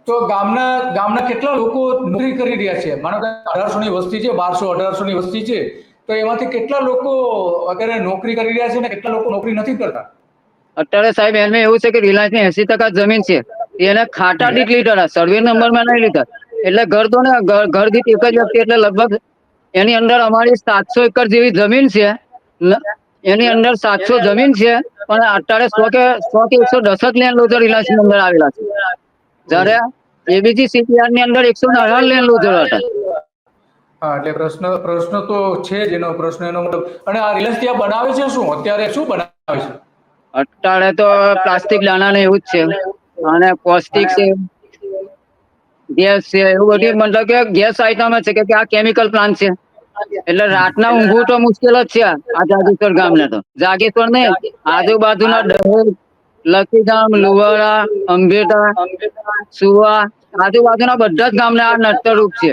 તો ગામના કેટલા લોકો નોકરી કરી રહ્યા છે? માનો કે 1800 ની વસ્તી છે, 1200-1800 ની વસ્તી છે, તો એમાંથી કેટલા લોકો અત્યારે નોકરી કરી રહ્યા છે ને કેટલા લોકો નોકરી નથી કરતા? અત્યારે સાહેબ એમાં એવું છે કે રિલાયન્સ ની 80% જમીન છે, એને ખાટા દીઠ લીધા, સર્વે નંબરમાં નહીં લીધા. એટલે ઘર તો ને ઘર દીઠ એક જ વ્યક્તિ, એટલે લગભગ એની અંદર અમારી 700 એકર જેવી જમીન છે. એની અંદર 700 જમીન છે, પણ અત્યારે 100 કે 110 લેન્ડ લોઝર રિલાયન્સ ની અંદર આવેલા છે. જ્યારે એબીજી સીપીઆર ની અંદર 118 લેન્ડ લોઝર હતા. હા, એટલે પ્રશ્ન તો છે જ એનો પ્રશ્ન, એનો મતલબ. અને આ રિલાયન્સ ત્યાં બનાવે છે શું? અત્યારે શું બનાવે છે? અત્યારે તો પ્લાસ્ટિક દાણા ને એવું જ છે, અને પૌષ્ટિક છે, ગેસ છે, એવું બધી મતલબ કે ગેસ આઈટમ છે કે આ કેમિકલ પ્લાન્ટ છે. એટલે રાતના ઊંઘવું તો મુશ્કેલ જ છે આ જાગેશ્વર ગામને. તો જાગેશ્વર ને આજુબાજુના દહેજ, લખીગામ, લુવાડા, અંબેટા, સુવા, આજુબાજુના બધા જ ગામને આ નડતરરૂપ છે.